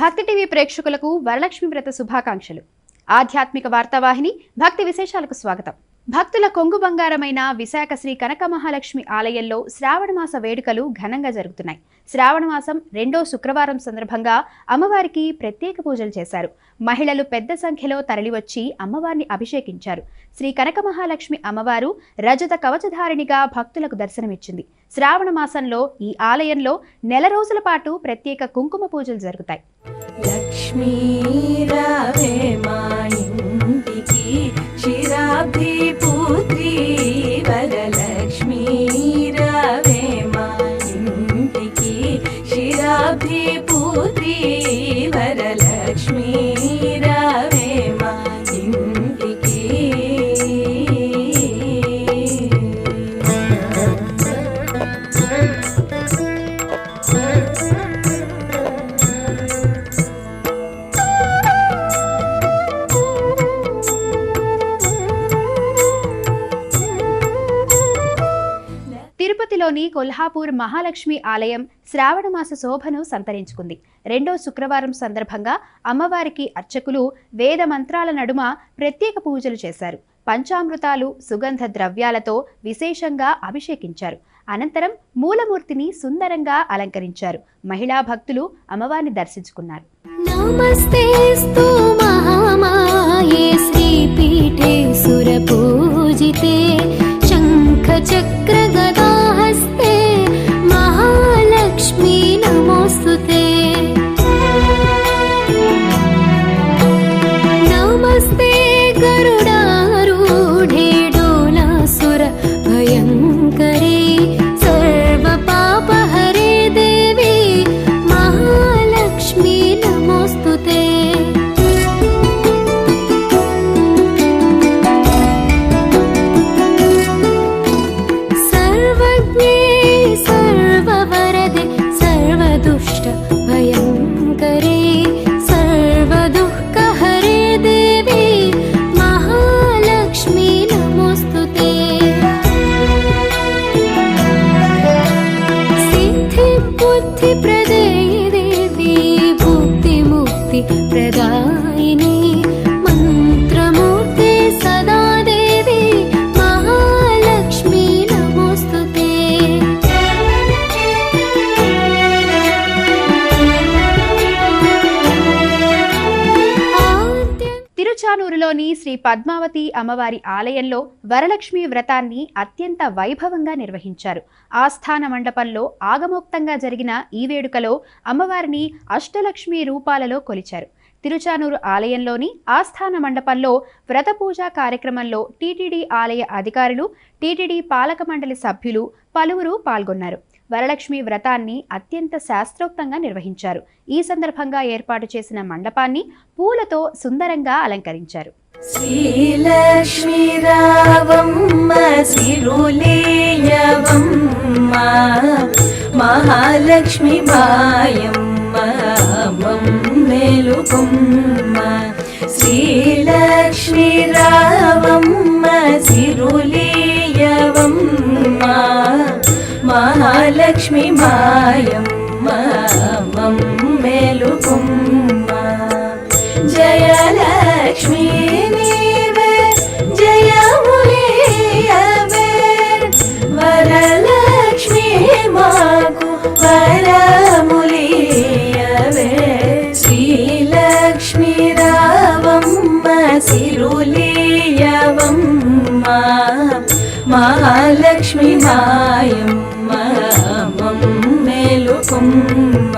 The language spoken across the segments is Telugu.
భక్తి టీవీ ప్రేక్షకులకు వరలక్ష్మి వ్రత శుభాకాంక్షలు. ఆధ్యాత్మిక వార్తావాహిని భక్తి విశేషాలకు స్వాగతం. భక్తుల కొంగు బంగారమైన విశాఖ శ్రీ కనక మహాలక్ష్మి ఆలయంలో శ్రావణమాస వేడుకలు ఘనంగా జరుగుతున్నాయి. శ్రావణమాసం 2వ శుక్రవారం సందర్భంగా అమ్మవారికి ప్రత్యేక పూజలు చేశారు. మహిళలు పెద్ద సంఖ్యలో తరలివచ్చి అమ్మవారిని అభిషేకించారు. శ్రీ కనక మహాలక్ష్మి అమ్మవారు రజత కవచధారిణిగా భక్తులకు దర్శనమిచ్చింది. శ్రావణ మాసంలో ఈ ఆలయంలో నెల రోజుల పాటు ప్రత్యేక కుంకుమ పూజలు జరుగుతాయి. లక్ష్మీ రావే మా ఇంటికి క్షీరాబ్ది పుత్రి వరలక్ష్మీ రావే మా ఇంటికి క్షీరాబ్ది పుత్రి వరలక్ష్మీ రావే మా ఇంటికి. తిరుపతిలోని కొల్హాపూర్ మహాలక్ష్మి ఆలయం శ్రావణమాస శోభను సంతరించుకుంది. 2వ శుక్రవారం సందర్భంగా అమ్మవారికి అర్చకులు వేద మంత్రాల నడుమ ప్రత్యేక పూజలు చేశారు. పంచామృతాలు, సుగంధ ద్రవ్యాలతో విశేషంగా అభిషేకించారు. అనంతరం మూలమూర్తిని సుందరంగా అలంకరించారు. మహిళా భక్తులు అమ్మవారిని దర్శించుకున్నారు. నమస్తేస్తు మహామాయే శ్రీపీఠే సురపూజితే శంఖ చక్ర గదాహస్తే మహాలక్ష్మీ నమోస్తుతే. నమస్తే గరుడారూఢే డోలాసుర భయంకరే సర్వ పాపహరే దేవి మహాలక్ష్మీ నమోస్తుతే. సర్వజ్ఞే సర్వవరదే సర్వదుష్ట భయంకరే సర్వదుఃఖహరే దేవి మహాలక్ష్మీ నమోస్తుతే. సిద్ధి బుద్ధి ప్రదే దేవి భుక్తి ముక్తి ప్రదాయిని మంత్రమూర్తి సదా దేవి మహాలక్ష్మీ నమోస్తుతే. తిరుచానూరులోని శ్రీ పద్మావతి అమ్మవారి ఆలయంలో వరలక్ష్మి వ్రతాన్ని అత్యంత వైభవంగా నిర్వహించారు. ఆస్థాన మండపంలో ఆగమోక్తంగా జరిగిన ఈ వేడుకలో అమ్మవారిని అష్టలక్ష్మి రూపాలలో కొలిచారు. తిరుచానూరు ఆలయంలోని ఆస్థాన మండపంలో వ్రత పూజా కార్యక్రమంలో టీటీడీ ఆలయ అధికారులు, టీటీడీ పాలక మండలి సభ్యులు పలువురు పాల్గొన్నారు. వరలక్ష్మి వ్రతాన్ని అత్యంత శాస్త్రోక్తంగా నిర్వహించారు. ఈ సందర్భంగా ఏర్పాటు చేసిన మండపాన్ని పూలతో సుందరంగా అలంకరించారు. శ్రీలక్ష్మీ రావమ్మ సిరులేయవమ్మ మహాలక్ష్మి మాయమ్మ మమ్మేలుకొమ్మ. శ్రీలక్ష్మీ రావమ్మ సిరులేయవమ్మ మహాలక్ష్మి మాయమ్మ మమ్మేలుకొమ్మ. జయలక్ష్మీ నీవే జయములీయవే వరలక్ష్మీ మాకు వరములీయవే. శ్రీలక్ష్మీ రావమ్మ సిరులీయవమ్మ మహాలక్ష్మి మాయమ్మ మమ్మేలుకొమ్మ.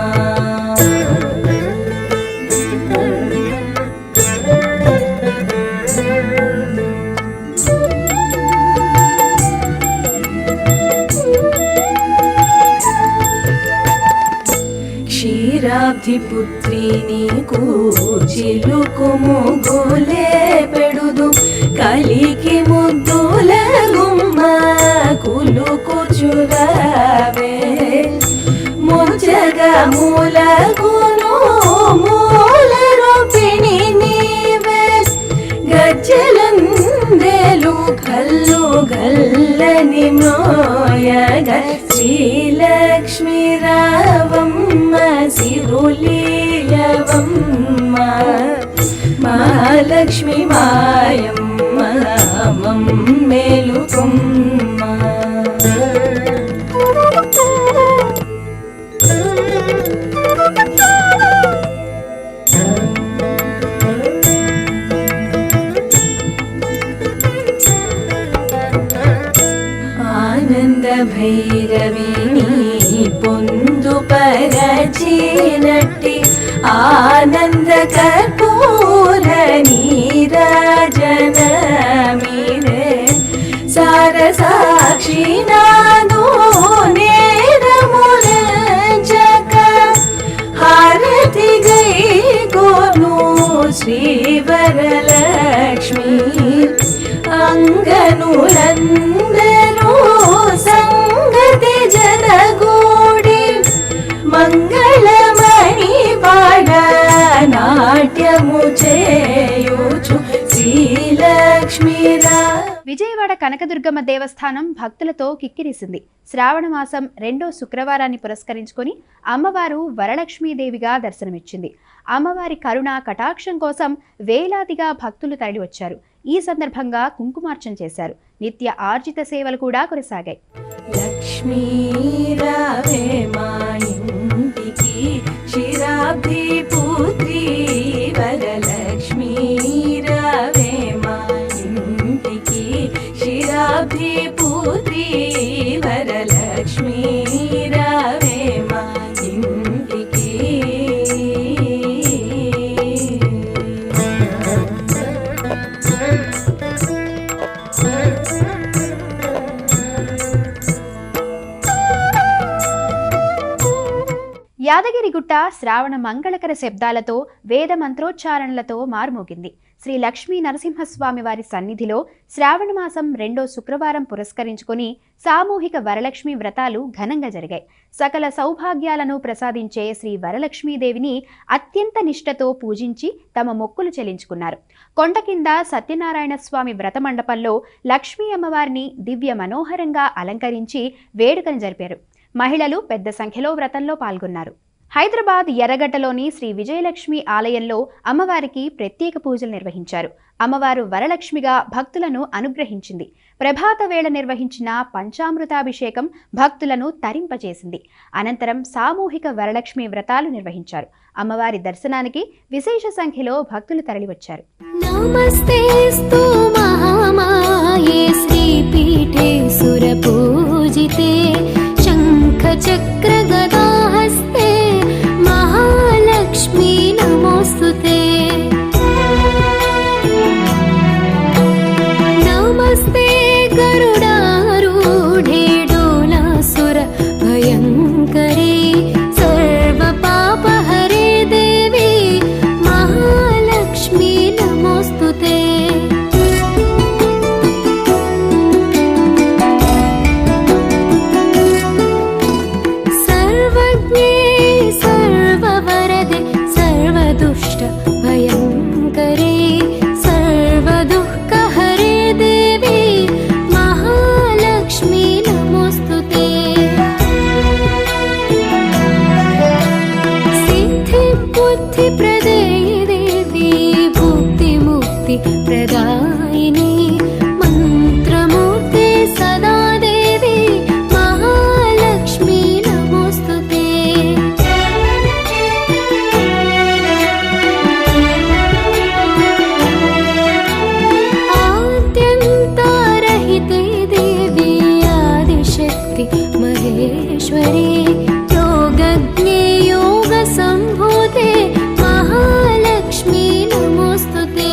క్షీరాబ్ది పుత్రి నీకు చిలుకుము గోలే పెడుదు కలికి ముద్దుల గుమ్మ కులుకుచురావే ముజగ మూలగును మూల రూపిణి నీవే గజ్జలందేలు కల్లు గల్లని మోయగ శ్రీలక్ష్మీ రావమ్మ సిరులీయవమ్మ మహాలక్ష్మి మాయమ్మ మేలుకొమ్మ. ఆనంద భైరవిని పొందుపరచినట్టి ఆనంద కర్పూర నీరాజనమిదే సారసాక్షి నాదో నేరములంచక హారతి గై గోను శ్రీ వరలక్ష్మి అంగనులందరూ సంగతి జనగూడి మంగళమణి పాడ నాట్యము చేయుచు శ్రీలక్ష్మీరా. విజయవాడ కనకదుర్గమ్మ దేవస్థానం భక్తులతో కిక్కిరిసింది. శ్రావణ మాసం 2వ శుక్రవారాన్ని పురస్కరించుకొని అమ్మవారు వరలక్ష్మీదేవిగా దర్శనమిచ్చింది. అమ్మవారి కరుణ కటాక్షం కోసం వేలాదిగా భక్తులు తరలివచ్చారు. ఈ సందర్భంగా కుంకుమార్చన చేశారు. నిత్య ఆర్జిత సేవలు కూడా కొనసాగాయి. లక్ష్మీ రావే మా ఇంటికి క్షీరాబ్ది పుత్రి వరలక్ష్మీ రావే మా ఇంటికి క్షీరాబ్ది పుత్రి వరలక్ష్మీ రావే మా ఇంటికి. యాదగిరిగుట్ట శ్రావణ మంగళకర శబ్దాలతో వేద మంత్రోచ్చారణలతో మారుమోగింది. శ్రీ లక్ష్మీ నరసింహస్వామి వారి సన్నిధిలో శ్రావణ మాసం 2వ శుక్రవారం పురస్కరించుకొని సామూహిక వరలక్ష్మి వ్రతాలు ఘనంగా జరిగాయి. సకల సౌభాగ్యాలను ప్రసాదించే శ్రీ వరలక్ష్మీదేవిని అత్యంత నిష్ఠతో పూజించి తమ మొక్కులు చెల్లించుకున్నారు. కొండ కింద సత్యనారాయణ స్వామి వ్రత మండపంలో లక్ష్మీ అమ్మవారిని దివ్య మనోహరంగా అలంకరించి వేడుకను జరిపారు. మహిళలు పెద్ద సంఖ్యలో వ్రతంలో పాల్గొన్నారు. హైదరాబాద్ ఎర్రగడ్డలోని శ్రీ విజయలక్ష్మి ఆలయంలో అమ్మవారికి ప్రత్యేక పూజలు నిర్వహించారు. అమ్మవారు వరలక్ష్మిగా భక్తులను అనుగ్రహించింది. ప్రభాత వేళ నిర్వహించిన పంచామృతాభిషేకం భక్తులను తరింపచేసింది. అనంతరం సామూహిక వరలక్ష్మి వ్రతాలు నిర్వహించారు. అమ్మవారి దర్శనానికి విశేష సంఖ్యలో భక్తులు తరలివచ్చారు. నమస్తేస్తు మహామాయే శ్రీపీఠే సురపూజితే శంఖచక్ర గదాహస్తే మహాలక్ష్మీ నమోస్తుతే. నమస్తే గరుడారూఢే డోలాసుర భయంకరే సర్వ పాపహరే దేవి మహాలక్ష్మీ నమోస్తుతే. సర్వజ్ఞే సర్వవరదే సర్వదుష్ట భయంకరే సర్వదుఃఖహరే దేవి మహాలక్ష్మీ నమోస్తుతే. సిద్ధి బుద్ధి ప్రదే దేవి భుక్తి ముక్తి ప్రదాయిని మంత్రమూర్తి సదా దేవి మహాలక్ష్మీ నమోస్తుతే. ఆద్యంతారహితే దేవి ఆదిశక్తి మహేశ్వరి యోగజ్ఞే యోగ సంభూతే మహాలక్ష్మీ నమోస్తుతే.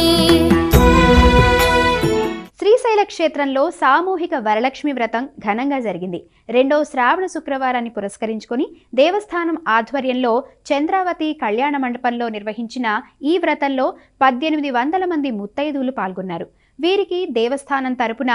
శ్రీశైల క్షేత్రంలో సామూహిక వరలక్ష్మి వ్రతం ఘనంగా జరిగింది. 2వ శ్రావణ శుక్రవారాన్ని పురస్కరించుకొని దేవస్థానం ఆధ్వర్యంలో చంద్రావతి కళ్యాణ మండపంలో నిర్వహించిన ఈ వ్రతంలో 1800 మంది ముత్తైదువులు పాల్గొన్నారు. వీరికి దేవస్థానం తరపున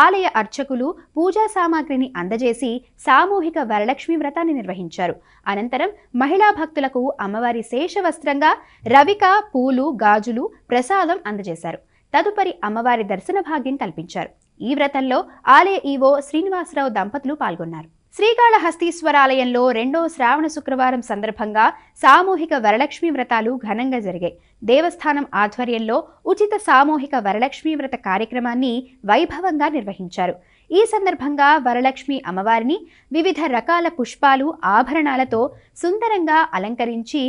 ఆలయ అర్చకులు పూజా సామాగ్రిని అందజేసి సామూహిక వరలక్ష్మి వ్రతాన్ని నిర్వహించారు. అనంతరం మహిళా భక్తులకు అమ్మవారి శేషవస్త్రంగా రవిక, పూలు, గాజులు, ప్రసాదం అందజేశారు. తదుపరి అమ్మవారి దర్శన భాగ్యం కల్పించారు. ఈ వ్రతంలో ఆలయ ఈవో శ్రీనివాసరావు దంపతులు పాల్గొన్నారు. శ్రీకాళహస్తీశ్వరాలయంలో రెండో శ్రావణ శుక్రవారం సందర్భంగా సామూహిక వరలక్ష్మీ వ్రతాలు ఘనంగా జరిగాయి. దేవస్థానం ఆధ్వర్యంలో ఉచిత సామూహిక వరలక్ష్మీ వ్రత కార్యక్రమాన్ని వైభవంగా నిర్వహించారు. ఈ సందర్భంగా వరలక్ష్మి అమ్మవారిని వివిధ రకాల పుష్పాలు, ఆభరణాలతో సుందరంగా అలంకరించి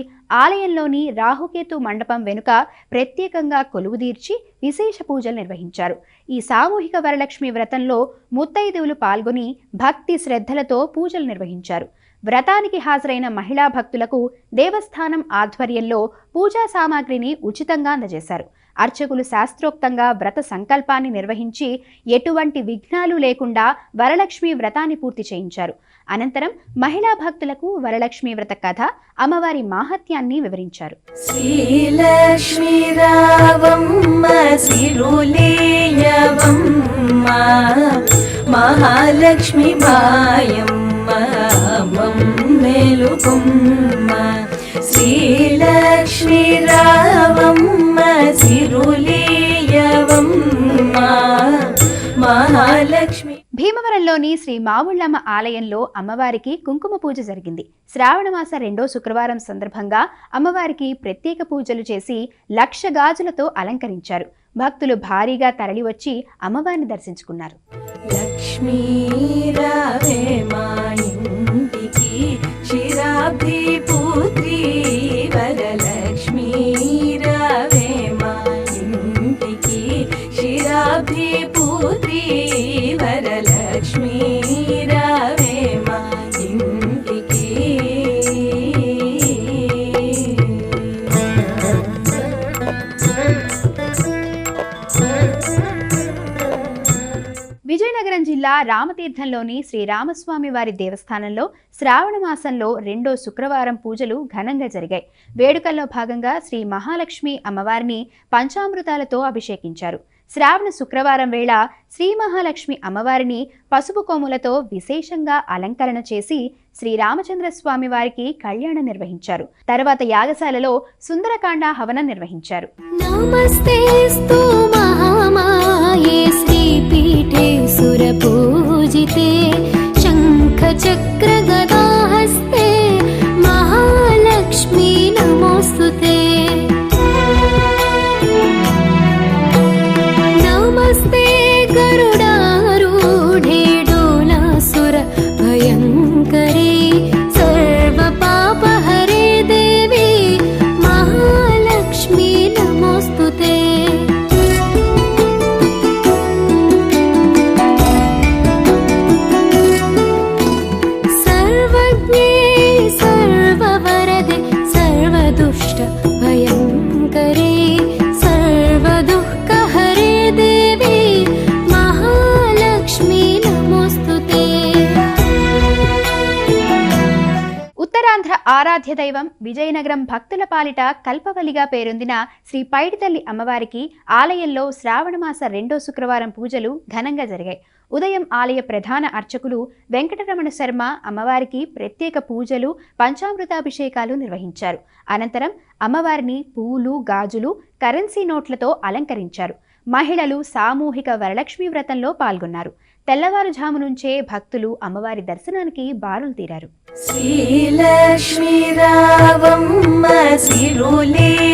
ఆలయంలోని రాహుకేతు మండపం వెనుక ప్రత్యేకంగా కొలువుదీర్చి విశేష పూజలు నిర్వహించారు. ఈ సామూహిక వరలక్ష్మి వ్రతంలో ముత్తైదువులు పాల్గొని భక్తి శ్రద్ధలతో పూజలు నిర్వహించారు. వ్రతానికి హాజరైన మహిళా భక్తులకు దేవస్థానం ఆధ్వర్యంలో పూజా సామాగ్రిని ఉచితంగా అందజేశారు. అర్చకులు శాస్త్రోక్తంగా వ్రత సంకల్పాన్ని నిర్వహించి ఎటువంటి విఘ్నాలు లేకుండా వరలక్ష్మి వ్రతాన్ని పూర్తి చేయించారు. అనంతరం మహిళా భక్తులకు వరలక్ష్మి వ్రత కథ, అమ్మవారి మాహత్యాన్ని వివరించారు. శ్రీలక్ష్మీ రావమ్మ సిరులేయవమ్మ మహాలక్ష్మి మాయమ్మ మేలుకొమ్మ. శ్రీలక్ష్మీ రావమ్మ సిరులేయవమ్మ మహాలక్ష్మి. భీమవరంలోని శ్రీ మావుళ్ళమ్మ ఆలయంలో అమ్మవారికి కుంకుమ పూజ జరిగింది. శ్రావణమాస రెండో శుక్రవారం సందర్భంగా అమ్మవారికి ప్రత్యేక పూజలు చేసి లక్ష గాజులతో అలంకరించారు. భక్తులు భారీగా తరలివచ్చి అమ్మవారిని దర్శించుకున్నారు. లక్ష్మీ రావే మా ఇంటికి క్షీరాబ్ది పుత్రి వరలక్ష్మీ రావే మా ఇంటికి క్షీరాబ్ది పుత్రి వరలక్ష్మీ రావే మా ఇంటికి. విజయనగరం జిల్లా రామతీర్థంలోని శ్రీరామస్వామి వారి దేవస్థానంలో శ్రావణ మాసంలో రెండో శుక్రవారం పూజలు ఘనంగా జరిగాయి. వేడుకల్లో భాగంగా శ్రీ మహాలక్ష్మి అమ్మవారిని పంచామృతాలతో అభిషేకించారు. శ్రావణ శుక్రవారం వేళ శ్రీ మహాలక్ష్మి అమ్మవారిని పసుపు కొమ్ములతో విశేషంగా అలంకరణ చేసి శ్రీరామచంద్రస్వామి వారికి కళ్యాణం నిర్వహించారు. తర్వాత యాగశాలలో సుందరకాండ హవనం నిర్వహించారు. నమస్తేస్తు మహామాయే శ్రీపీఠే సురపూజితే శంఖ చక్ర గదాహస్తే మహాలక్ష్మీ నమోస్తుతే. నమస్తే గరుడారూఢే డోలాసుర భయంకరే సర్వ పాపహరే దేవి మహాలక్ష్మీ నమోస్తుతే. సర్వజ్ఞే సర్వవరదే సర్వదుష్ట భయంకరే సర్వదుఃఖహరే దేవి మహాలక్ష్మీ నమోస్తుతే. ఉత్తరాంధ్ర ఆరాధ్య దైవం విజయనగరం భక్తుల పాలిట కల్పవల్లిగా పేరొందిన శ్రీ పైడితల్లి అమ్మవారికి ఆలయంలో శ్రావణమాస రెండో శుక్రవారం పూజలు ఘనంగా జరిగాయి. ఉదయం ఆలయ ప్రధాన అర్చకులు వెంకటరమణ శర్మ అమ్మవారికి ప్రత్యేక పూజలు, పంచామృతాభిషేకాలు నిర్వహించారు. అనంతరం అమ్మవారిని పూలు, గాజులు, కరెన్సీ నోట్లతో అలంకరించారు. మహిళలు సామూహిక వరలక్ష్మీ వ్రతంలో పాల్గొన్నారు. తెల్లవారుజాము నుంచే భక్తులు అమ్మవారి దర్శనానికి బారులు తీరారు. శ్రీలక్ష్మీ రావమ్మ సిరులేయవమ్మ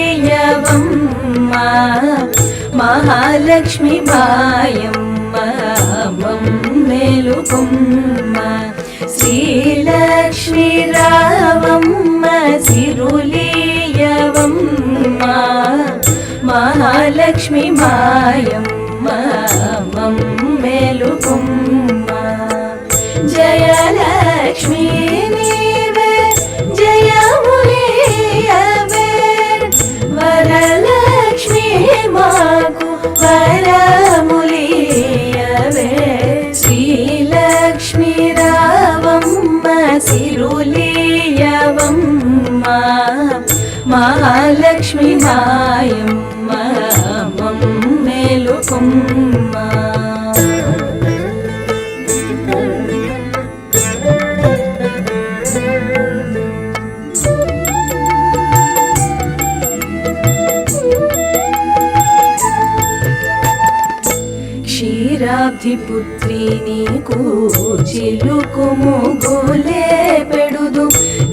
మహాలక్ష్మి మాయమ్మ మేలుకొమ్మ. శ్రీలక్ష్మీ రావమ్మ సిరులేయవమ్మ మహాలక్ష్మి మాయమ్మ మేలుకొమ్మ. జయలక్ష్మీ నీవే జయములియవే వరలక్ష్మీ మాకు వరములియవే. శ్రీలక్ష్మీ రావమ్మ సిరులేయవమ్మ మహాలక్ష్మి మాయమ్మ మేలుకొమ్మ. క్షీరాబ్ధి పుత్రి నీకు చిలుకుము గోలే పెడుదు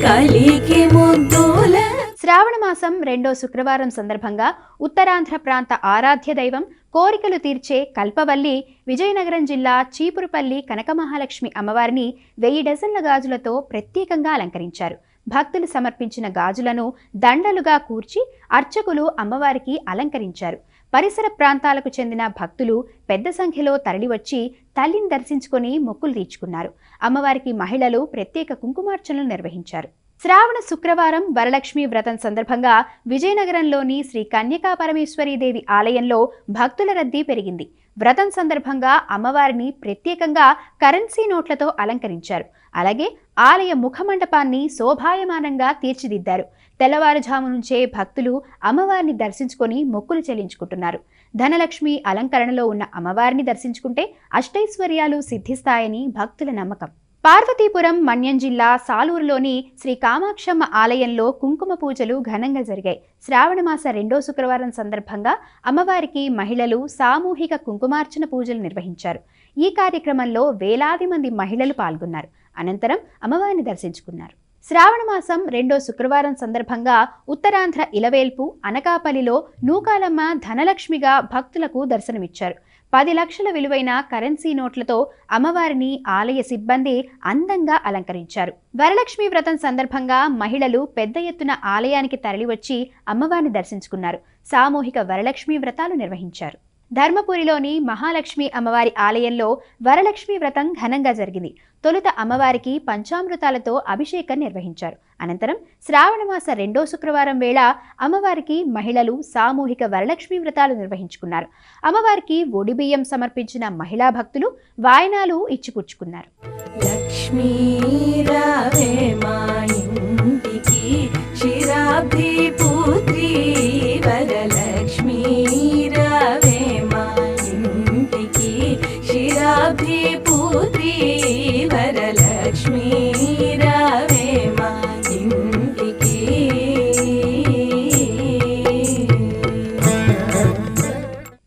కలికి ముద్దుల. శ్రావణ మాసం 2వ శుక్రవారం సందర్భంగా ఉత్తరాంధ్ర ప్రాంత ఆరాధ్య దైవం, కోరికలు తీర్చే కల్పవల్లి విజయనగరం జిల్లా చీపురుపల్లి కనకమహాలక్ష్మి అమ్మవారిని 1000 డజన్ల గాజులతో ప్రత్యేకంగా అలంకరించారు. భక్తులు సమర్పించిన గాజులను దండలుగా కూర్చి అర్చకులు అమ్మవారికి అలంకరించారు. పరిసర ప్రాంతాలకు చెందిన భక్తులు పెద్ద సంఖ్యలో తరలివచ్చి తల్లిని దర్శించుకొని మొక్కులు తీర్చుకున్నారు. అమ్మవారికి మహిళలు ప్రత్యేక కుంకుమార్చనలు నిర్వహించారు. శ్రావణ శుక్రవారం వరలక్ష్మి వ్రతం సందర్భంగా విజయనగరంలోని శ్రీ కన్యకా పరమేశ్వరీదేవి ఆలయంలో భక్తుల రద్దీ పెరిగింది. వ్రతం సందర్భంగా అమ్మవారిని ప్రత్యేకంగా కరెన్సీ నోట్లతో అలంకరించారు. అలాగే ఆలయ ముఖమండపాన్ని శోభాయమానంగా తీర్చిదిద్దారు. తెల్లవారుజాము నుంచే భక్తులు అమ్మవారిని దర్శించుకొని మొక్కులు చెల్లించుకుంటున్నారు. ధనలక్ష్మి అలంకరణలో ఉన్న అమ్మవారిని దర్శించుకుంటే అష్టైశ్వర్యాలు సిద్ధిస్తాయని భక్తుల నమ్మకం. పార్వతీపురం మన్యం జిల్లా సాలూరులోని శ్రీ కామాక్షమ్మ ఆలయంలో కుంకుమ పూజలు ఘనంగా జరిగాయి. శ్రావణమాస 2వ శుక్రవారం సందర్భంగా అమ్మవారికి మహిళలు సామూహిక కుంకుమార్చన పూజలు నిర్వహించారు. ఈ కార్యక్రమంలో వేలాది మంది మహిళలు పాల్గొన్నారు. అనంతరం అమ్మవారిని దర్శించుకున్నారు. శ్రావణమాసం 2వ శుక్రవారం సందర్భంగా ఉత్తరాంధ్ర ఇలవేల్పు అనకాపల్లిలో నూకాలమ్మ ధనలక్ష్మిగా భక్తులకు దర్శనమిచ్చారు. 10 లక్షల విలువైన కరెన్సీ నోట్లతో అమ్మవారిని ఆలయ సిబ్బంది అందంగా అలంకరించారు. వరలక్ష్మి వ్రతం సందర్భంగా మహిళలు పెద్ద ఎత్తున ఆలయానికి తరలివచ్చి అమ్మవారిని దర్శించుకున్నారు. సామూహిక వరలక్ష్మి వ్రతాలు నిర్వహించారు. ధర్మపురిలోని మహాలక్ష్మి అమ్మవారి ఆలయంలో వరలక్ష్మి వ్రతం ఘనంగా జరిగింది. తొలుత అమ్మవారికి పంచామృతాలతో అభిషేకం నిర్వహించారు. అనంతరం శ్రావణమాస 2వ శుక్రవారం వేళ అమ్మవారికి మహిళలు సామూహిక వరలక్ష్మి వ్రతాలు నిర్వహించుకున్నారు. అమ్మవారికి ఒడిబియ్యం సమర్పించిన మహిళా భక్తులు వాయనాలు ఇచ్చిపుచ్చుకున్నారు. లక్ష్మీ రావే మా ఇంటికి క్షీరాబ్ధి పుత్రి వరలక్ష్మీ రావే మా ఇంటికి క్షీరాబ్ధి పుత్రి వరలక్ష్మీ రావే మా ఇంటికి.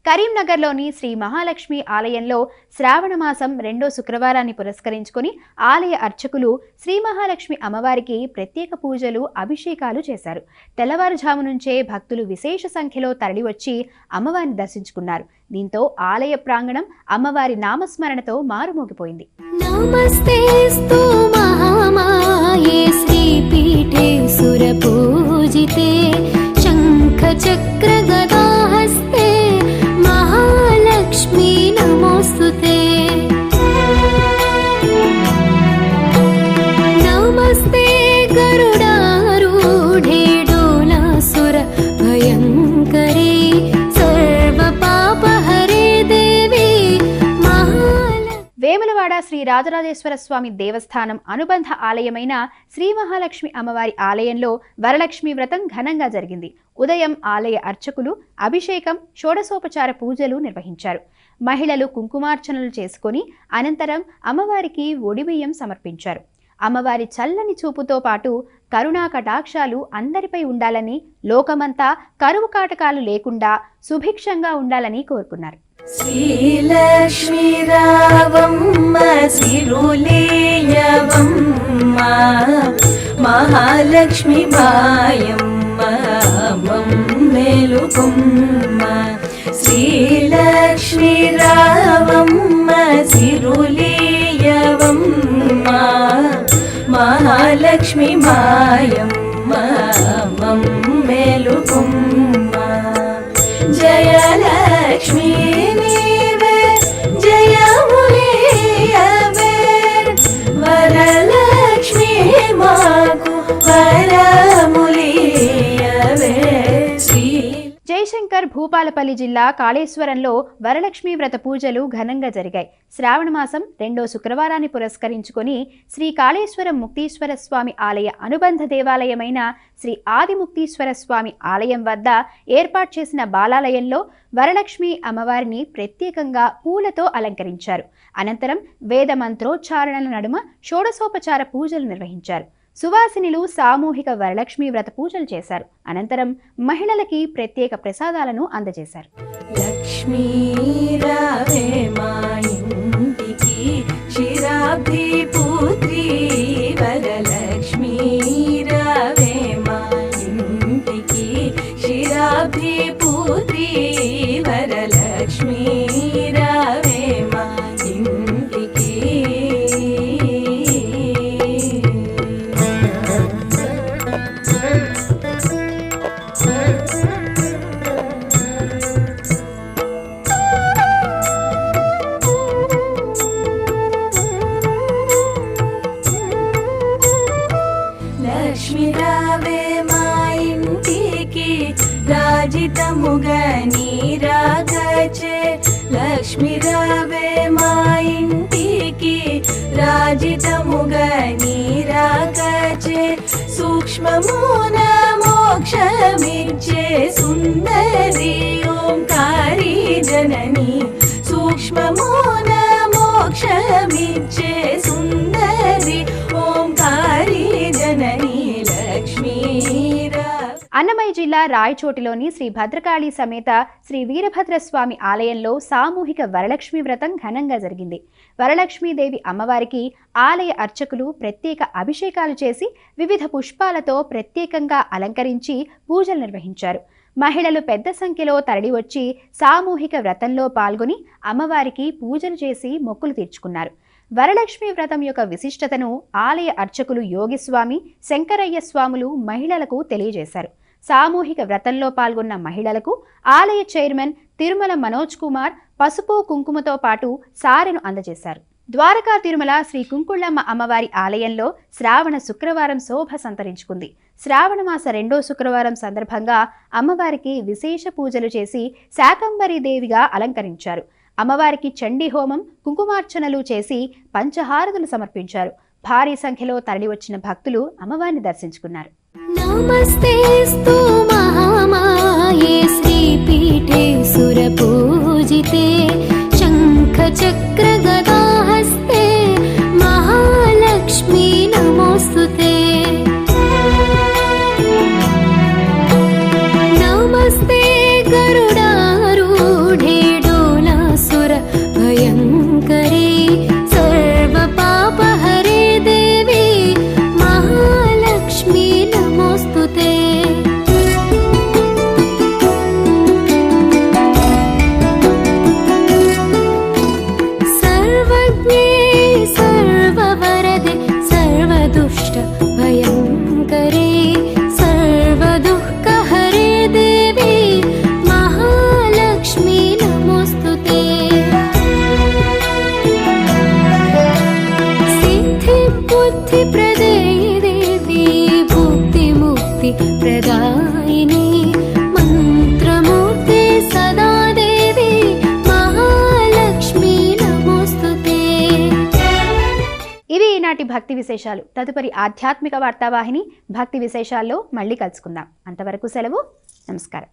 కరీంనగర్లోని శ్రీ మహాలక్ష్మి ఆలయంలో శ్రావణమాసం 2వ శుక్రవారాన్ని పురస్కరించుకొని ఆలయ అర్చకులు శ్రీ మహాలక్ష్మి అమ్మవారికి ప్రత్యేక పూజలు, అభిషేకాలు చేశారు. తెల్లవారుజాము నుంచే భక్తులు విశేష సంఖ్యలో తరలివచ్చి అమ్మవారిని దర్శించుకున్నారు. దీంతో ఆలయ ప్రాంగణం అమ్మవారి నామస్మరణతో మారుమోగిపోయింది. నమస్తేస్తు మహామాయే శ్రీపీఠే సురపూజితే శంఖ చక్ర గదాహస్తే మహాలక్ష్మీ నమోస్తుతే. నమస్తే గరుడారూఢే డోలాసుర భయంకరే సర్వ పాపహరే దేవి వేములవాడ శ్రీ రాజరాజేశ్వర స్వామి దేవస్థానం అనుబంధ ఆలయమైన శ్రీ మహాలక్ష్మి అమ్మవారి ఆలయంలో వరలక్ష్మి వ్రతం ఘనంగా జరిగింది. ఉదయం ఆలయ అర్చకులు అభిషేకం, షోడశోపచార పూజలు నిర్వహించారు. మహిళలు కుంకుమార్చనలు చేసుకొని అనంతరం అమ్మవారికి ఒడిబియ్యం సమర్పించారు. అమ్మవారి చల్లని చూపుతో పాటు కరుణా కటాక్షాలు అందరిపై ఉండాలని, లోకమంతా కరువు కాటకాలు లేకుండా సుభిక్షంగా ఉండాలని కోరుకున్నారు. శ్రీలక్ష్మీ రావమ్మ సిరులేయవమ్మ మహాలక్ష్మి మాయమ్మ మమ్మేలుకుమ్మ. శ్రీలక్ష్మీ రావమ్మ సిరులేయవమ్మ మహాలక్ష్మి మాయమ్మ మమ్మేలుకుమ్మ. జయలక్ష్మీ నీవే జయములీయవే వరలక్ష్మీ మాకు వరములీయవే. జయశంకర్ భూపాలపల్లి జిల్లా కాళేశ్వరంలో వరలక్ష్మి వ్రత పూజలు ఘనంగా జరిగాయి. శ్రావణమాసం 2వ శుక్రవారాన్ని పురస్కరించుకొని శ్రీ కాళేశ్వరం ముక్తీశ్వర స్వామి ఆలయ అనుబంధ దేవాలయమైన శ్రీ ఆదిముక్తీశ్వర స్వామి ఆలయం వద్ద ఏర్పాటు చేసిన బాలాలయంలో వరలక్ష్మి అమ్మవారిని ప్రత్యేకంగా పూలతో అలంకరించారు. అనంతరం వేద మంత్రోచ్చారణల నడుమ షోడశోపచార పూజలు నిర్వహించారు. సువాసినులు సామూహిక వరలక్ష్మి వ్రత పూజలు చేశారు. అనంతరం మహిళలకి ప్రత్యేక ప్రసాదాలను అందజేశారు. లక్ష్మీ రావే మా లక్ష్మీ రావే మా ఇంటికి లక్ష్మీ రావే మా ఇంటికి రాజితముగా నీరాగచే లక్ష్మీ రావే మా ఇంటికి రాజితముగా నీరాగచే సూక్ష్మమున మోక్షమిచ్చే సుందరి ఓంకారి జనని సూక్ష్మమున మోక్షమిచ్చే సుందరి ఓంకారి జనని లక్ష్మీ అన్నమయ్య జిల్లా రాయచోటిలోని శ్రీ భద్రకాళి సమేత శ్రీ వీరభద్రస్వామి ఆలయంలో సామూహిక వరలక్ష్మి వ్రతం ఘనంగా జరిగింది. వరలక్ష్మీదేవి అమ్మవారికి ఆలయ అర్చకులు ప్రత్యేక అభిషేకాలు చేసి వివిధ పుష్పాలతో ప్రత్యేకంగా అలంకరించి పూజలు నిర్వహించారు. మహిళలు పెద్ద సంఖ్యలో తరలివచ్చి సామూహిక వ్రతంలో పాల్గొని అమ్మవారికి పూజలు చేసి మొక్కులు తీర్చుకున్నారు. వరలక్ష్మి వ్రతం యొక్క విశిష్టతను ఆలయ అర్చకులు యోగిస్వామి, శంకరయ్య స్వాములు మహిళలకు తెలియజేశారు. సామూహిక వ్రతంలో పాల్గొన్న మహిళలకు ఆలయ చైర్మన్ తిరుమల మనోజ్ కుమార్ పసుపు కుంకుమతో పాటు సారెను అందజేశారు. ద్వారకా తిరుమల శ్రీ కుంకుళ్ళమ్మ అమ్మవారి ఆలయంలో శ్రావణ శుక్రవారం శోభ సంతరించుకుంది. శ్రావణ మాస 2వ శుక్రవారం సందర్భంగా అమ్మవారికి విశేష పూజలు చేసి శాకంబరీ దేవిగా అలంకరించారు. అమ్మవారికి చండీ హోమం, కుంకుమార్చనలు చేసి పంచహారతులు సమర్పించారు. భారీ సంఖ్యలో తరలివచ్చిన భక్తులు అమ్మవారిని దర్శించుకున్నారు. నమస్తేస్తు మహామాయే శ్రీపీఠే సురపూజితే శంఖ చక్ర గదాహస్తే మహాలక్ష్మీ నమోస్తుతే నమస్తే గరుడారూఢే డోలాసుర భయంకరే సర్వ పాపహరే దేవి మహాలక్ష్మీ నమోస్తుతే సర్వజ్ఞే సర్వవరదే సర్వదుష్ట భయంకరే సర్వదుఃఖహరే దేవి మహాలక్ష్మీ నమోస్తుతే సిద్ధి బుద్ధి ప్రదే దేవి భుక్తి ముక్తి ప్రదాయిని మంత్రమూర్తి సదా దేవి మహాలక్ష్మీ నమోస్తుతే. ఇవి ఈనాటి భక్తి విశేషాలు. తదుపరి ఆధ్యాత్మిక వార్తావాహిని భక్తి విశేషాల్లో మళ్ళీ కలుసుకుందాం. అంతవరకు సెలవు. నమస్కారం.